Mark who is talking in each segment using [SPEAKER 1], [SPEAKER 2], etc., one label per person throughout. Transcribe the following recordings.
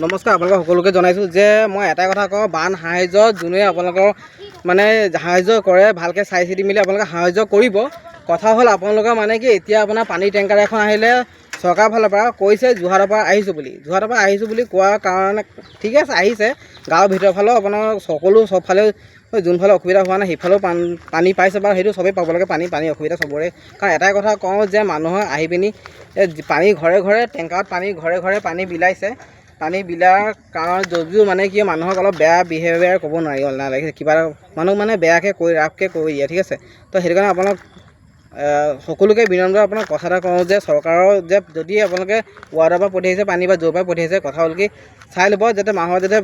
[SPEAKER 1] নমস্কাৰ আপোনালোকক সকলোকে জনাইছোঁ যে মই এটা কথা কওঁ, বান সাহায্য যোনে আপোনালোকৰ মানে সাহায্য কৰে ভালকৈ চাই চিতি মেলি আপোনালোকে সাহায্য কৰিব। কথা হ'ল আপোনালোকৰ মানে কি এতিয়া আপোনাৰ পানী টেংকাৰ এখন আহিলে চৰকাৰৰ ফালৰ পৰা কৈছে যোৰহাটৰ পৰা আহিছোঁ বুলি কোৱাৰ কাৰণে ঠিক আছে আহিছে। গাঁৱৰ ভিতৰৰ ফালেও আপোনাৰ চবফালে যোনফালে অসুবিধা হোৱা নাই সেইফালেও পানী পাইছে বাৰু, সেইটো চবেই পাব লাগে। পানী অসুবিধা চবৰে। কাৰণ এটাই কথা কওঁ যে মানুহে আহি পিনি পানী ঘৰে ঘৰে টেংকাৰত ঘৰে ঘৰে পানী বিলাইছে। পানী বিলাৰ কাৰণ যদিও মানে কি মানুহক অলপ বেয়া বিহেভিয়াৰ ক'ব নালাগে, কিবা মানুহ মানে বেয়াকৈ ৰাফকৈ কৈ দিয়ে, ঠিক আছে। তো সেইটো কাৰণে আপোনাক সকলোকে বিনম্ৰ আপোনাক কথা এটা কওঁ যে চৰকাৰৰ যে যদি আপোনালোকে ৱাৰ্ডৰ পৰা পঠিয়াইছে পানী বা য'ৰ পৰা পঠিয়াইছে কথা হ'ল কি চাই ল'ব যাতে মানুহৰ যাতে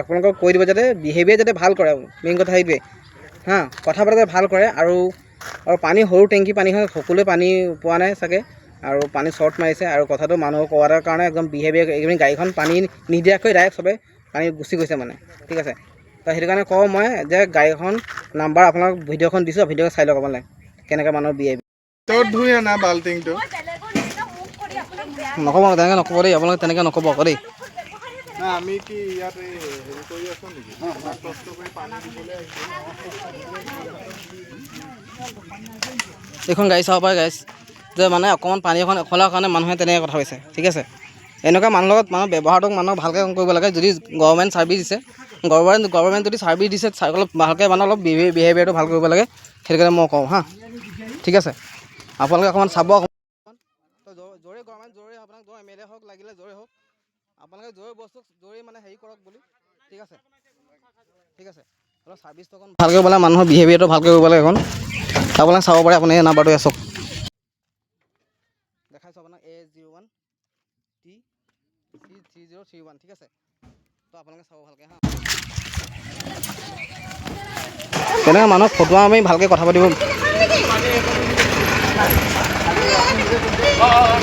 [SPEAKER 1] আপোনালোকক কৈ দিব যাতে বিহেভিয়াৰ যাতে ভাল কৰে। মেইন কথা সেইটোৱে কথা যাতে ভাল কৰে। আৰু পানী সৰু টেংকি পানীখন সকলোৱে পানী পোৱা নাই চাগে, আৰু পানী শ্বৰ্ট মাৰিছে। আৰু কথাটো মানুহক কোৱাৰ কাৰণে একদম বিহেভিয়াৰ এইখিনি গাড়ীখন পানী নিদিয়াকৈ ডাইৰেক্ট চবে পানী গুচি গৈছে মানে, ঠিক আছে। তো সেইটো কাৰণে কওঁ মই যে গাড়ীখন নাম্বাৰ আপোনাক ভিডিঅ'খন দিছোঁ, ভিডিঅ'খন চাই লওক আপোনালোকে কেনেকৈ মানুহৰ বিহেভিয়াৰ।
[SPEAKER 2] ধুই আনা বাল্টিংটো
[SPEAKER 1] নক'ব তেনেকৈ নক'ব দেই, আপোনালোকে তেনেকৈ নক'ব আকৌ দেই।
[SPEAKER 2] আমি কি ইয়াত হেৰি কৰি আছোঁ নেকি? কষ্ট কৰি পানী দিবলৈ
[SPEAKER 1] এইখন গাড়ী চাব পাৰে গাইছ, যে মানে অকণমান পানী এখন খোলাৰ কাৰণে মানুহে তেনেকৈ কথা কৈছে, ঠিক আছে। এনেকুৱা মানুহৰ লগত মানুহ ব্যৱহাৰটোক মানুহক ভালকৈ কৰিব লাগে। যদি গভৰ্ণমেণ্ট ছাৰ্ভিচ দিছে, গভৰ্ণমেণ্ট যদি ছাৰ্ভিচ দিছে অলপ ভালকৈ মানে অলপ বিহেভিয়াৰটো ভাল কৰিব লাগে। সেইটো কাৰণে মই কওঁ ঠিক আছে। আপোনালোকে অকণমান চাব। য'ৰে গভৰ্ণমেণ্ট য'ৰে আপোনাক য'ৰ MLA হওক লাগিলে য'ৰে হওক আপোনালোকে য'ৰে বস্তু য'ৰে মানে হেৰি কৰক বুলি, ঠিক আছে অলপ ছাৰ্ভিচটো অকণ ভালকৈ কৰিব লাগে, মানুহৰ বিহেভিয়াৰটো ভালকৈ কৰিব লাগে। এখন আপোনালোকে চাব পাৰে, আপুনি এই নাম্বাৰটো চাওক, দেখাইছোঁ আপোনাক A01 T3031, ঠিক আছে। তো আপোনালোকে চাব ভালকৈ তেনেকৈ মানুহক ফটোৱা আমি ভালকৈ কথা পাতিব